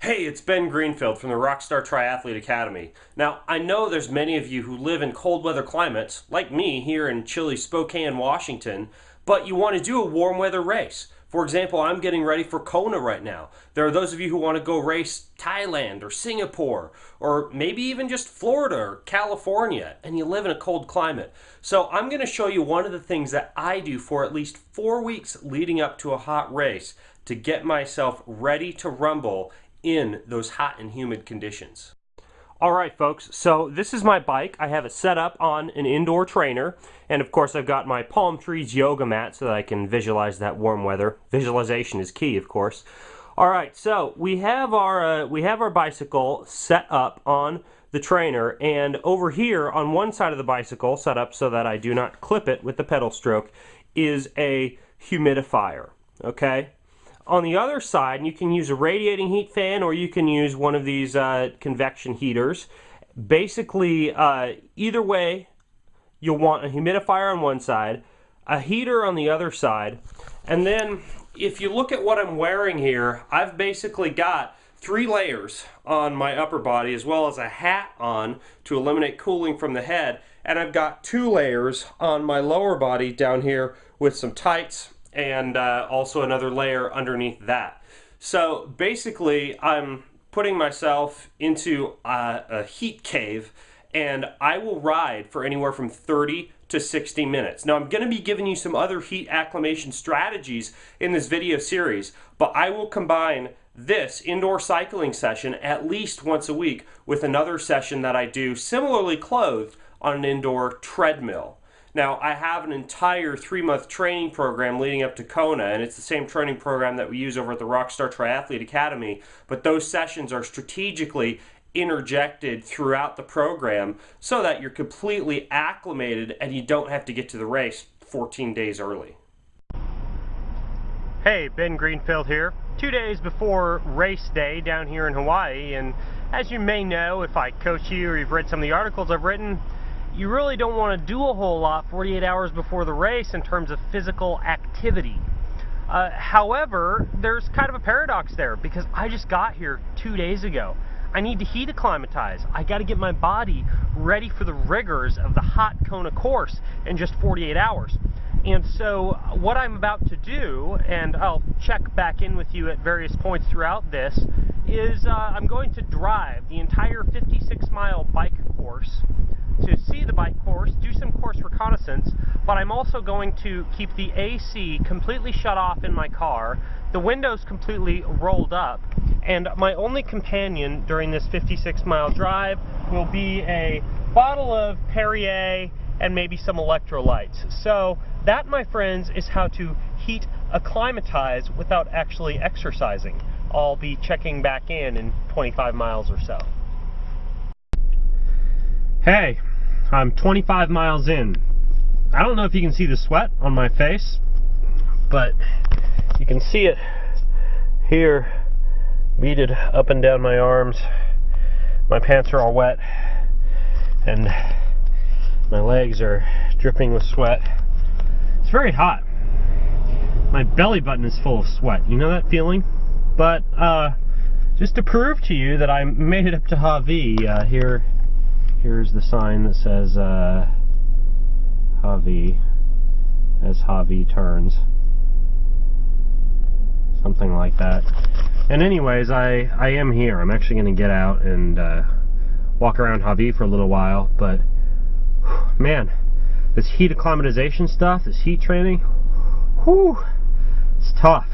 Hey, it's Ben Greenfield from the Rockstar Triathlete Academy. Now, I know there's many of you who live in cold weather climates, like me here in chilly Spokane, Washington, but you want to do a warm weather race. For example, I'm getting ready for Kona right now. There are those of you who want to go race Thailand or Singapore, or maybe even just Florida or California, and you live in a cold climate. So I'm going to show you one of the things that I do for at least 4 weeks leading up to a hot race to get myself ready to rumble in those hot and humid conditions. Alright folks, so this is my bike. I have it set up on an indoor trainer, and of course I've got my palm trees yoga mat so that I can visualize that warm weather. Visualization is key, of course. Alright, so we have our bicycle set up on the trainer, and over here on one side of the bicycle, set up so that I do not clip it with the pedal stroke, is a humidifier. Okay? On the other side, you can use a radiating heat fan or you can use one of these convection heaters. Basically, either way, you'll want a humidifier on one side, a heater on the other side, and then if you look at what I'm wearing here, I've basically got 3 layers on my upper body as well as a hat on to eliminate cooling from the head, and I've got 2 layers on my lower body down here with some tights and also another layer underneath that. So basically I'm putting myself into a heat cave, and I will ride for anywhere from 30 to 60 minutes. Now I'm going to be giving you some other heat acclimation strategies in this video series, but I will combine this indoor cycling session at least once a week with another session that I do similarly clothed on an indoor treadmill. Now, I have an entire 3-month training program leading up to Kona, and it's the same training program that we use over at the Rockstar Triathlete Academy, but those sessions are strategically interjected throughout the program so that you're completely acclimated and you don't have to get to the race 14 days early. Hey, Ben Greenfield here. 2 days before race day down here in Hawaii, and as you may know, if I coach you or you've read some of the articles I've written, you really don't want to do a whole lot 48 hours before the race in terms of physical activity. However, there's kind of a paradox there because I just got here 2 days ago. I need to heat acclimatize. I got to get my body ready for the rigors of the hot Kona course in just 48 hours. And so what I'm about to do, and I'll check back in with you at various points throughout this, is I'm going to drive the entire 56-mile bike course to see the bike course, do some course reconnaissance, but I'm also going to keep the AC completely shut off in my car, the windows completely rolled up, and my only companion during this 56-mile drive will be a bottle of Perrier and maybe some electrolytes. So that, my friends, is how to heat acclimatize without actually exercising. I'll be checking back in 25 miles or so. Hey, I'm 25 miles in. I don't know if you can see the sweat on my face, but you can see it here, beaded up and down my arms. My pants are all wet, and my legs are dripping with sweat. It's very hot. My belly button is full of sweat. You know that feeling? But just to prove to you that I made it up to Hawi, here's the sign that says Hawi, as Hawi turns. Something like that. And anyways, I am here. I'm actually going to get out and walk around Hawi for a little while, but man, this heat acclimatization stuff, this heat training, whew, it's tough.